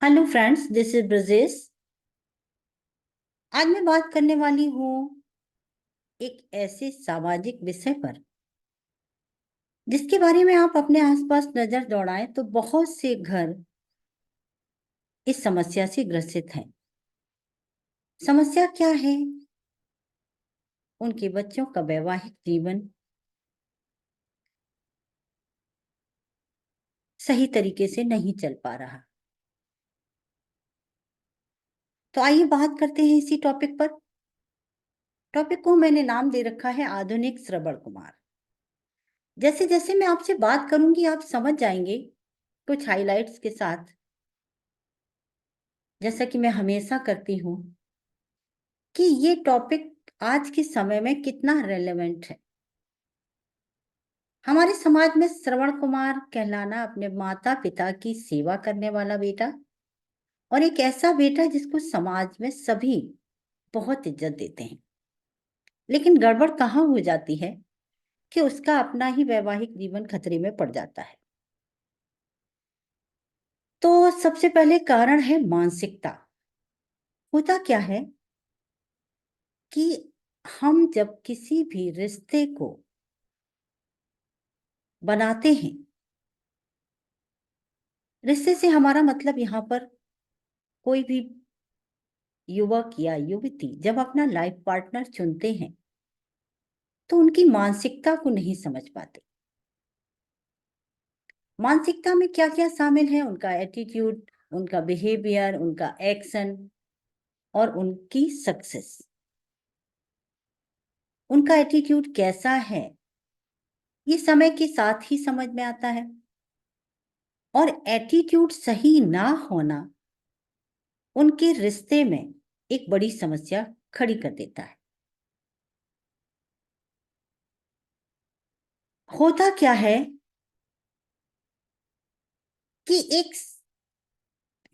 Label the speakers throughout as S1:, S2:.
S1: Hello friends, this is Brajesh. आज मैं बात करने वाली हूँ एक ऐसे सामाजिक विषय पर जिसके बारे में आप अपने आसपास नजर दौड़ाएं तो बहुत से घर इस समस्या से ग्रसित हैं। समस्या क्या है? उनके बच्चों का वैवाहिक जीवन सही तरीके से नहीं चल पा रहा। तो आइए बात करते हैं इसी टॉपिक पर। टॉपिक को मैंने नाम दे रखा है आधुनिक श्रवण कुमार। जैसे जैसे मैं आपसे बात करूंगी आप समझ जाएंगे कुछ हाइलाइट्स के साथ, जैसा कि मैं हमेशा करती हूँ, कि ये टॉपिक आज के समय में कितना रेलेवेंट है। हमारे समाज में श्रवण कुमार कहलाना अपने माता पिता की सेवा करने वाला बेटा और एक ऐसा बेटा जिसको समाज में सभी बहुत इज्जत देते हैं। लेकिन गड़बड़ कहाँ हो जाती है कि उसका अपना ही वैवाहिक जीवन खतरे में पड़ जाता है। तो सबसे पहले कारण है मानसिकता। होता क्या है कि हम जब किसी भी रिश्ते को बनाते हैं, रिश्ते से हमारा मतलब यहाँ पर कोई भी युवक या युवती जब अपना लाइफ पार्टनर चुनते हैं तो उनकी मानसिकता को नहीं समझ पाते। मानसिकता में क्या क्या शामिल है? उनका एटीट्यूड, उनका बिहेवियर, उनका एक्शन और उनकी सक्सेस। उनका एटीट्यूड कैसा है ये समय के साथ ही समझ में आता है, और एटीट्यूड सही ना होना उनके रिश्ते में एक बड़ी समस्या खड़ी कर देता है। होता क्या है कि एक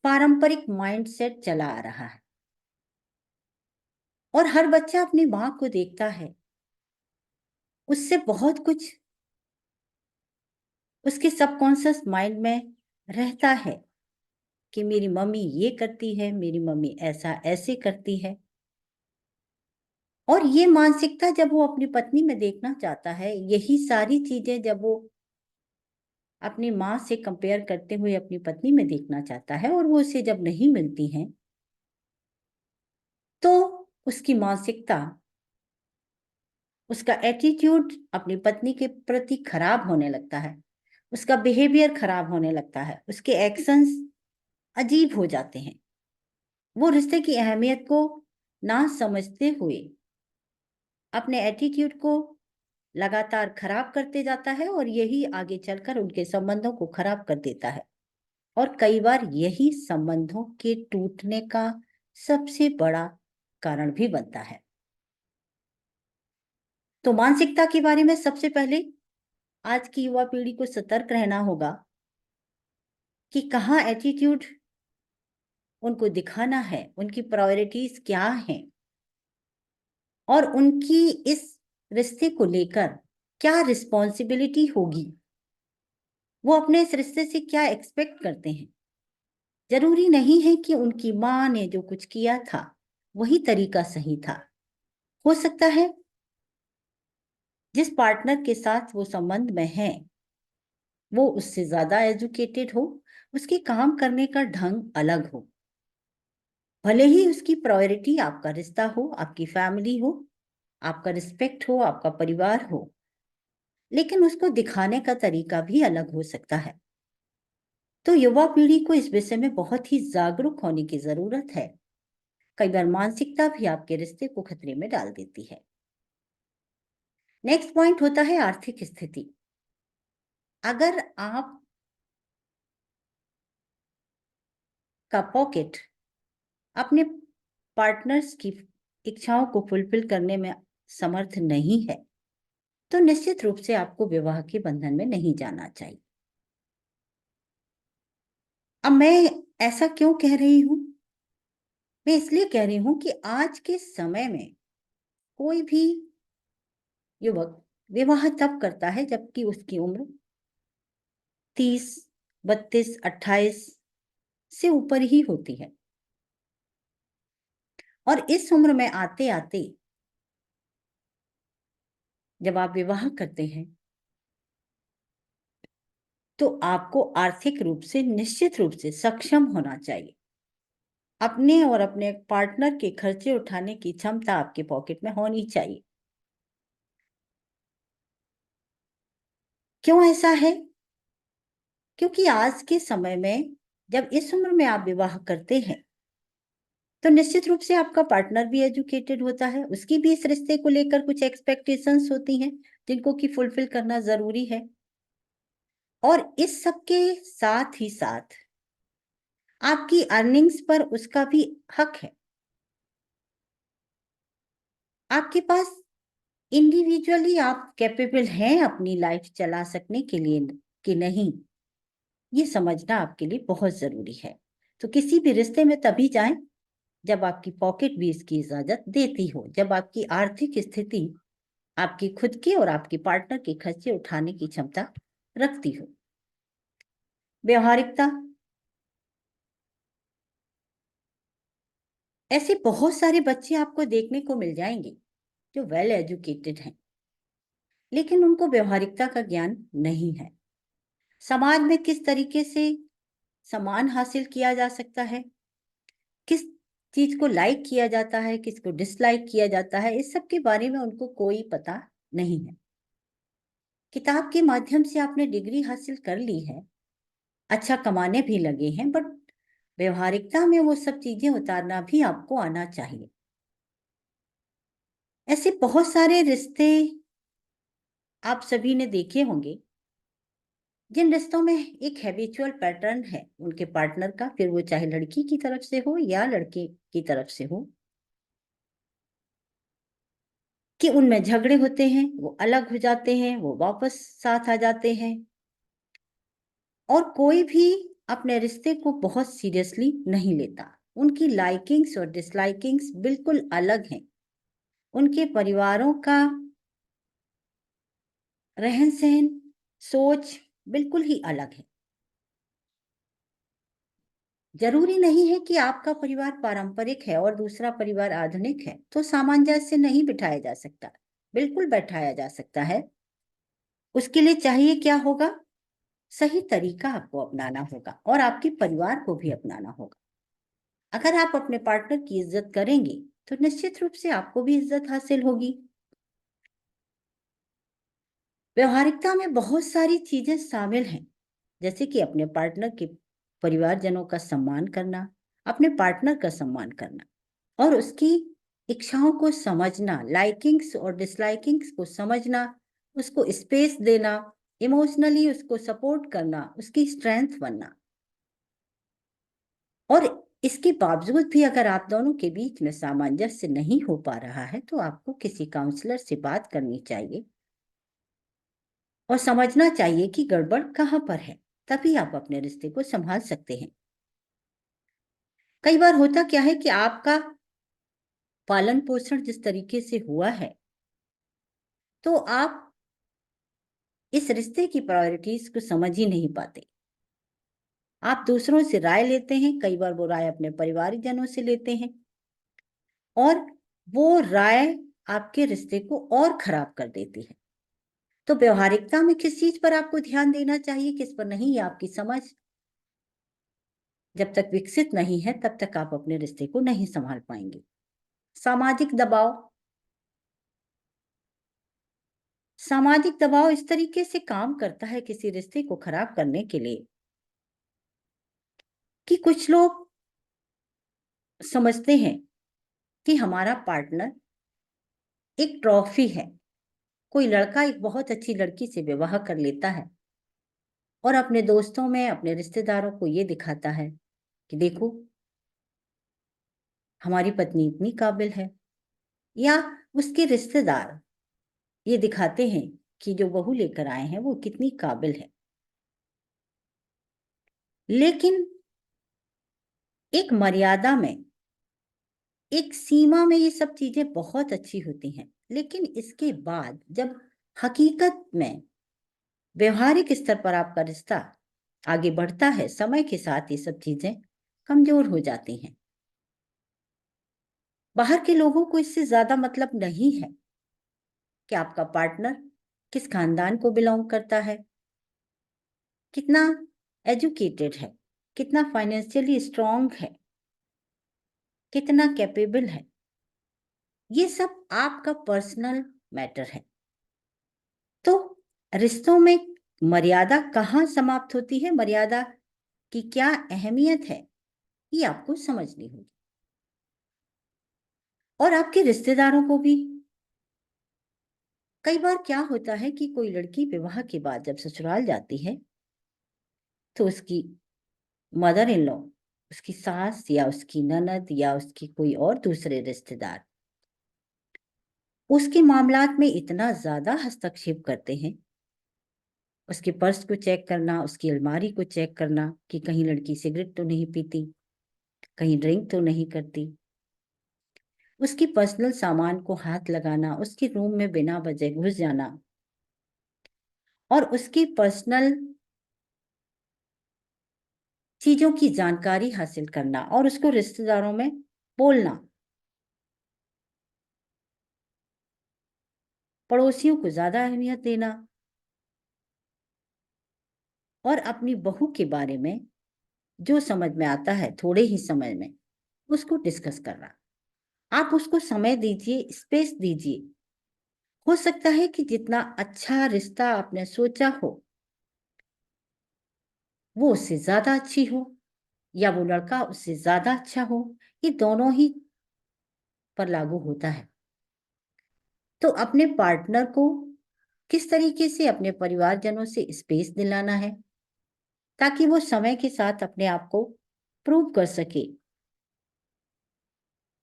S1: पारंपरिक माइंडसेट चला आ रहा है और हर बच्चा अपनी माँ को देखता है, उससे बहुत कुछ उसके सबकॉन्शियस माइंड में रहता है कि मेरी मम्मी ये करती है, मेरी मम्मी ऐसा ऐसे करती है। और ये मानसिकता जब वो अपनी पत्नी में देखना चाहता है, यही सारी चीजें जब वो अपनी माँ से कंपेयर करते हुए अपनी पत्नी में देखना चाहता है और वो उसे जब नहीं मिलती हैं, तो उसकी मानसिकता, उसका एटीट्यूड अपनी पत्नी के प्रति खराब होने लगता है, उसका बिहेवियर खराब होने लगता है, उसके एक्शंस अजीब हो जाते हैं। वो रिश्ते की अहमियत को ना समझते हुए अपने एटीट्यूड को लगातार खराब करते जाता है और यही आगे चलकर उनके संबंधों को खराब कर देता है और कई बार यही संबंधों के टूटने का सबसे बड़ा कारण भी बनता है। तो मानसिकता के बारे में सबसे पहले आज की युवा पीढ़ी को सतर्क रहना होगा कि कहाँ एटीट्यूड उनको दिखाना है, उनकी प्रायोरिटीज क्या हैं और उनकी इस रिश्ते को लेकर क्या रिस्पॉन्सिबिलिटी होगी, वो अपने इस रिश्ते से क्या एक्सपेक्ट करते हैं। जरूरी नहीं है कि उनकी माँ ने जो कुछ किया था वही तरीका सही था। हो सकता है जिस पार्टनर के साथ वो संबंध में है वो उससे ज्यादा एजुकेटेड हो, उसके काम करने का ढंग अलग हो। भले ही उसकी प्रायोरिटी आपका रिश्ता हो, आपकी फैमिली हो, आपका रिस्पेक्ट हो, आपका परिवार हो, लेकिन उसको दिखाने का तरीका भी अलग हो सकता है। तो युवा पीढ़ी को इस विषय में बहुत ही जागरूक होने की जरूरत है। कई बार मानसिकता भी आपके रिश्ते को खतरे में डाल देती है। नेक्स्ट पॉइंट होता है आर्थिक स्थिति। अगर आप का पॉकेट अपने पार्टनर्स की इच्छाओं को फुलफिल करने में समर्थ नहीं है तो निश्चित रूप से आपको विवाह के बंधन में नहीं जाना चाहिए। अब मैं ऐसा क्यों कह रही हूं? मैं इसलिए कह रही हूं कि आज के समय में कोई भी युवक विवाह तब करता है जबकि उसकी उम्र 30, 32, 28 से ऊपर ही होती है। और इस उम्र में आते आते जब आप विवाह करते हैं तो आपको आर्थिक रूप से निश्चित रूप से सक्षम होना चाहिए। अपने और अपने पार्टनर के खर्चे उठाने की क्षमता आपके पॉकेट में होनी चाहिए। क्यों ऐसा है? क्योंकि आज के समय में जब इस उम्र में आप विवाह करते हैं तो निश्चित रूप से आपका पार्टनर भी एजुकेटेड होता है, उसकी भी इस रिश्ते को लेकर कुछ एक्सपेक्टेशंस होती हैं जिनको कि फुलफिल करना जरूरी है। और इस सब के साथ ही साथ आपकी अर्निंग्स पर उसका भी हक है। आपके पास इंडिविजुअली आप कैपेबल हैं अपनी लाइफ चला सकने के लिए कि नहीं, ये समझना आपके लिए बहुत जरूरी है। तो किसी भी रिश्ते में तभी जाएं जब आपकी पॉकेट भी इसकी इजाजत देती हो, जब आपकी आर्थिक स्थिति आपकी खुद की और आपके पार्टनर के खर्चे उठाने की क्षमता रखती हो। व्यवहारिकता, ऐसे बहुत सारे बच्चे आपको देखने को मिल जाएंगे जो वेल एजुकेटेड हैं लेकिन उनको व्यवहारिकता का ज्ञान नहीं है। समाज में किस तरीके से सम्मान हासिल किया जा सकता है, किस चीज को लाइक किया जाता है, किसको डिसलाइक किया जाता है, इस सब के बारे में उनको कोई पता नहीं है। किताब के माध्यम से आपने डिग्री हासिल कर ली है, अच्छा कमाने भी लगे हैं, बट व्यवहारिकता में वो सब चीजें उतारना भी आपको आना चाहिए। ऐसे बहुत सारे रिश्ते आप सभी ने देखे होंगे जिन रिश्तों में एक हैबिचुअल पैटर्न है उनके पार्टनर का, फिर वो चाहे लड़की की तरफ से हो या लड़के की तरफ से हो, कि उनमें झगड़े होते हैं, वो अलग हो जाते हैं, वो वापस साथ आ जाते हैं। और कोई भी अपने रिश्ते को बहुत सीरियसली नहीं लेता। उनकी लाइकिंग्स और डिसलाइकिंग्स बिल्कुल अलग हैं। उनके परिवारों का रहन सहन, सोच बिल्कुल ही अलग है। जरूरी नहीं है कि आपका परिवार पारंपरिक है और दूसरा परिवार आधुनिक है तो सामंजस्य नहीं बिठाया जा सकता। बिल्कुल बैठाया जा सकता है। उसके लिए चाहिए क्या होगा? सही तरीका आपको अपनाना होगा और आपके परिवार को भी अपनाना होगा। अगर आप अपने पार्टनर की इज्जत करेंगे तो निश्चित रूप से आपको भी इज्जत हासिल होगी। व्यवहारिकता में बहुत सारी चीजें शामिल हैं, जैसे कि अपने पार्टनर के परिवारजनों का सम्मान करना, अपने पार्टनर का सम्मान करना और उसकी इच्छाओं को समझना, लाइकिंग्स और डिसलाइकिंग्स को समझना, उसको स्पेस देना, इमोशनली उसको सपोर्ट करना, उसकी स्ट्रेंथ बनना। और इसके बावजूद भी अगर आप दोनों के बीच में सामंजस्य नहीं हो पा रहा है तो आपको किसी काउंसलर से बात करनी चाहिए और समझना चाहिए कि गड़बड़ कहाँ पर है, तभी आप अपने रिश्ते को संभाल सकते हैं। कई बार होता क्या है कि आपका पालन पोषण जिस तरीके से हुआ है तो आप इस रिश्ते की प्रायोरिटीज को समझ ही नहीं पाते। आप दूसरों से राय लेते हैं, कई बार वो राय अपने परिवारजनों से लेते हैं और वो राय आपके रिश्ते को और खराब कर देती है। तो व्यवहारिकता में किस चीज पर आपको ध्यान देना चाहिए, किस पर नहीं, ये आपकी समझ जब तक विकसित नहीं है तब तक आप अपने रिश्ते को नहीं संभाल पाएंगे। सामाजिक दबाव, सामाजिक दबाव इस तरीके से काम करता है किसी रिश्ते को खराब करने के लिए कि कुछ लोग समझते हैं कि हमारा पार्टनर एक ट्रॉफी है। कोई लड़का एक बहुत अच्छी लड़की से विवाह कर लेता है और अपने दोस्तों में, अपने रिश्तेदारों को ये दिखाता है कि देखो हमारी पत्नी इतनी काबिल है, या उसके रिश्तेदार ये दिखाते हैं कि जो बहू लेकर आए हैं वो कितनी काबिल है। लेकिन एक मर्यादा में, एक सीमा में ये सब चीजें बहुत अच्छी होती हैं, लेकिन इसके बाद जब हकीकत में व्यवहारिक स्तर पर आपका रिश्ता आगे बढ़ता है समय के साथ, ये सब चीजें कमजोर हो जाती हैं। बाहर के लोगों को इससे ज्यादा मतलब नहीं है कि आपका पार्टनर किस खानदान को बिलोंग करता है, कितना एजुकेटेड है, कितना फाइनेंशियली स्ट्रांग है, कितना कैपेबल है। ये सब आपका पर्सनल मैटर है। तो रिश्तों में मर्यादा कहाँ समाप्त होती है, मर्यादा की क्या अहमियत है, ये आपको समझनी होगी। और आपके रिश्तेदारों को भी। कई बार क्या होता है कि कोई लड़की विवाह के बाद जब ससुराल जाती है तो उसकी मदर इन लॉ, उसकी सास या उसकी ननद या उसकी कोई और दूसरे रिश्तेदार उसके मामलात में इतना ज्यादा हस्तक्षेप करते हैं। उसके पर्स को चेक करना, उसकी अलमारी को चेक करना कि कहीं लड़की सिगरेट तो नहीं पीती, कहीं ड्रिंक तो नहीं करती, उसकी पर्सनल सामान को हाथ लगाना, उसके रूम में बिना वजह घुस जाना और उसकी पर्सनल चीजों की जानकारी हासिल करना और उसको रिश्तेदारों में बोलना, पड़ोसियों को ज्यादा अहमियत देना और अपनी बहू के बारे में जो समझ में आता है थोड़े ही समय में उसको डिस्कस करना। आप उसको समय दीजिए, स्पेस दीजिए। हो सकता है कि जितना अच्छा रिश्ता आपने सोचा हो वो उससे ज्यादा अच्छी हो या वो लड़का उससे ज्यादा अच्छा हो। ये दोनों ही पर लागू होता है। तो अपने पार्टनर को किस तरीके से अपने परिवारजनों से स्पेस दिलाना है ताकि वो समय के साथ अपने आप को प्रूव कर सके।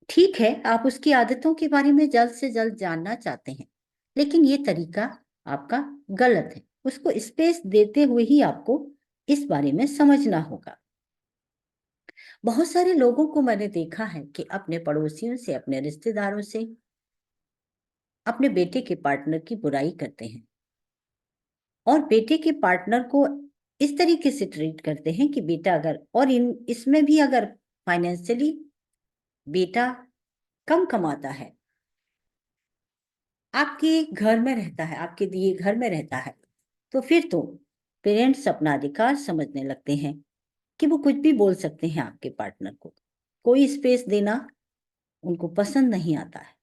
S1: ठीक है, आप उसकी आदतों के बारे में जल्द से जल्द जानना चाहते हैं, लेकिन ये तरीका आपका गलत है। उसको स्पेस देते हुए ही आपको इस बारे में समझना होगा। बहुत सारे लोगों को मैंने देखा है कि अपने पड़ोसियों से, अपने रिश्तेदारों से अपने बेटे के पार्टनर की बुराई करते हैं और बेटे के पार्टनर को इस तरीके से ट्रीट करते हैं कि बेटा अगर, और इसमें भी अगर फाइनेंशियली बेटा कम कमाता है, आपके घर में रहता है, आपके दिए घर में रहता है, तो फिर तो पेरेंट्स अपना अधिकार समझने लगते हैं कि वो कुछ भी बोल सकते हैं आपके पार्टनर को। कोई स्पेस देना उनको पसंद नहीं आता है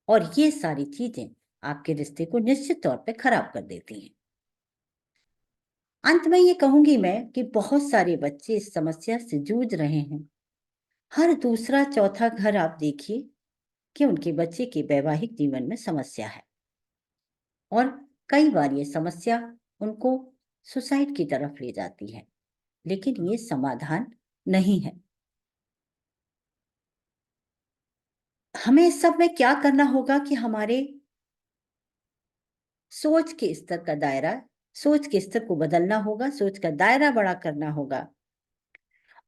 S1: और ये सारी चीजें आपके रिश्ते को निश्चित तौर पे खराब कर देती हैं। अंत में ये कहूंगी मैं कि बहुत सारे बच्चे इस समस्या से जूझ रहे हैं। हर दूसरा चौथा घर आप देखिए कि उनके बच्चे के वैवाहिक जीवन में समस्या है और कई बार ये समस्या उनको सुसाइड की तरफ ले जाती है, लेकिन ये समाधान नहीं है। हमें इस सब में क्या करना होगा कि हमारे सोच के स्तर का दायरा, सोच के स्तर को बदलना होगा, सोच का दायरा बड़ा करना होगा।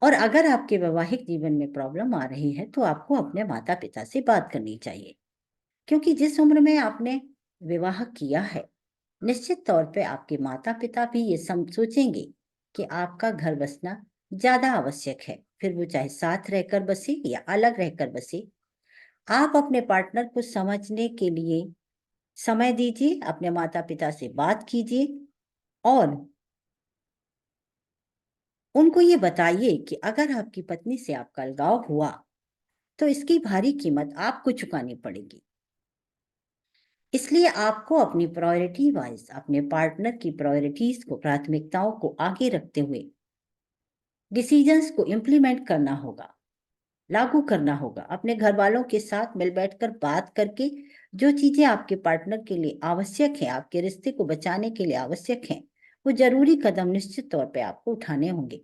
S1: और अगर आपके वैवाहिक जीवन में प्रॉब्लम आ रही है तो आपको अपने माता पिता से बात करनी चाहिए, क्योंकि जिस उम्र में आपने विवाह किया है निश्चित तौर पे आपके माता पिता भी ये सोचेंगे कि आपका घर बसना ज्यादा आवश्यक है, फिर वो चाहे साथ रहकर बसे या अलग रहकर बसे। आप अपने पार्टनर को समझने के लिए समय दीजिए, अपने माता पिता से बात कीजिए और उनको ये बताइए कि अगर आपकी पत्नी से आपका अलगाव हुआ तो इसकी भारी कीमत आपको चुकानी पड़ेगी। इसलिए आपको अपनी प्रायोरिटी वाइज अपने पार्टनर की प्रायोरिटीज को, प्राथमिकताओं को आगे रखते हुए डिसीजंस को इम्प्लीमेंट करना होगा, लागू करना होगा। अपने घर वालों के साथ मिल बैठकर बात करके जो चीजें आपके पार्टनर के लिए आवश्यक है, आपके रिश्ते को बचाने के लिए आवश्यक है, वो जरूरी कदम निश्चित तौर पे आपको उठाने होंगे।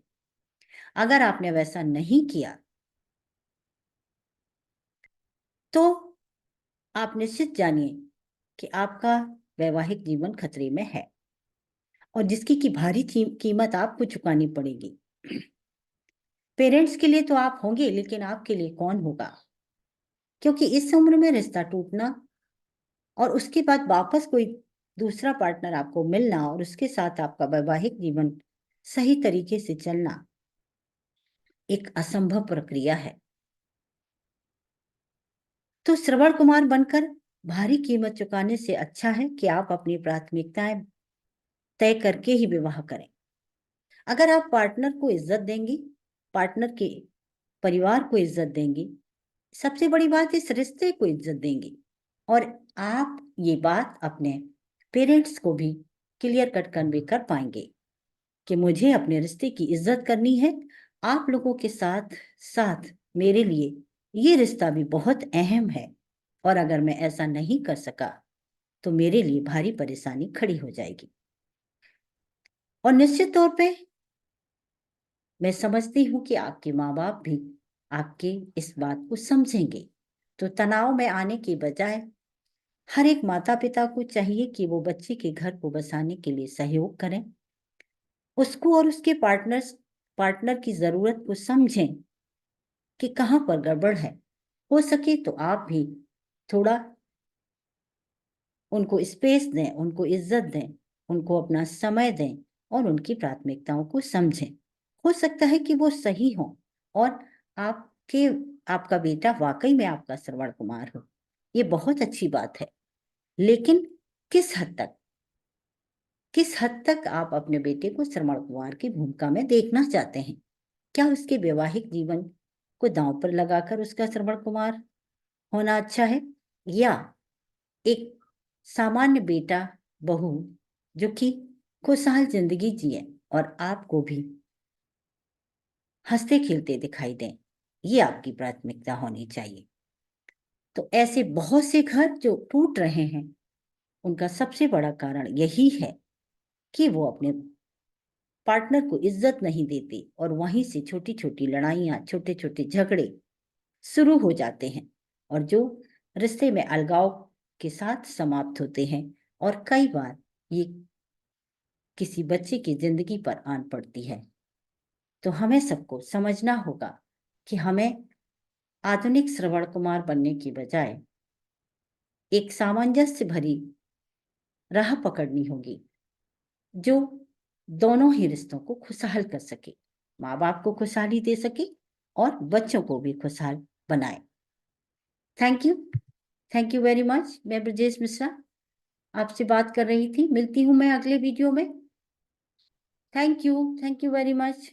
S1: अगर आपने वैसा नहीं किया तो आप निश्चित जानिए कि आपका वैवाहिक जीवन खतरे में है और जिसकी की भारी कीमत आपको चुकानी पड़ेगी। पेरेंट्स के लिए तो आप होंगे, लेकिन आपके लिए कौन होगा? क्योंकि इस उम्र में रिश्ता टूटना और उसके बाद वापस कोई दूसरा पार्टनर आपको मिलना और उसके साथ आपका वैवाहिक जीवन सही तरीके से चलना एक असंभव प्रक्रिया है। तो श्रवण कुमार बनकर भारी कीमत चुकाने से अच्छा है कि आप अपनी प्राथमिकताएं तय करके ही विवाह करें। अगर आप पार्टनर को इज्जत देंगी, पार्टनर के परिवार को इज्जत देंगी, सबसे बड़ी बात इस रिश्ते को इज्जत देंगी, और आप ये बात अपने पेरेंट्स को भी क्लियर कट कन्वे कर पाएंगे कि मुझे अपने रिश्ते की इज्जत करनी है। आप लोगों के साथ साथ मेरे लिए ये रिश्ता भी बहुत अहम है, और अगर मैं ऐसा नहीं कर सका तो मेरे लिए भारी परेशानी खड़ी हो जाएगी। और निश्चित तौर पे मैं समझती हूँ कि आपके माँ बाप भी आपके इस बात को समझेंगे। तो तनाव में आने के बजाय हर एक माता पिता को चाहिए कि वो बच्चे के घर को बसाने के लिए सहयोग करें, उसको और उसके पार्टनर की जरूरत को समझें कि कहाँ पर गड़बड़ है। हो सके तो आप भी थोड़ा उनको स्पेस दें, उनको इज्जत दें, उनको अपना समय दें और उनकी प्राथमिकताओं को समझें। हो सकता है कि वो सही हो और आपके आपका बेटा वाकई में आपका श्रवण कुमार हो, ये बहुत अच्छी बात है। लेकिन किस हद तक आप अपने बेटे को श्रवण कुमार की भूमिका में देखना चाहते हैं? क्या उसके वैवाहिक जीवन को दांव पर लगाकर उसका श्रवण कुमार होना अच्छा है, या एक सामान्य बेटा बहू जो कि खुशहाल जिंदगी जिए और आपको भी हंसते खेलते दिखाई दें, ये आपकी प्राथमिकता होनी चाहिए? तो ऐसे बहुत से घर जो टूट रहे हैं, उनका सबसे बड़ा कारण यही है कि वो अपने पार्टनर को इज्जत नहीं देते, और वहीं से छोटी छोटी लड़ाइयाँ, छोटे छोटे झगड़े शुरू हो जाते हैं, और जो रिश्ते में अलगाव के साथ समाप्त होते हैं, और कई बार ये किसी बच्चे की जिंदगी पर आन पड़ती है। तो हमें सबको समझना होगा कि हमें आधुनिक श्रवण कुमार बनने की बजाय एक सामंजस्य भरी राह पकड़नी होगी जो दोनों ही रिश्तों को खुशहाल कर सके, माँ बाप को खुशहाली दे सके और बच्चों को भी खुशहाल बनाए। Thank you very much. मैं ब्रजेश मिश्रा आपसे बात कर रही थी। मिलती हूँ मैं अगले वीडियो में। Thank you very much.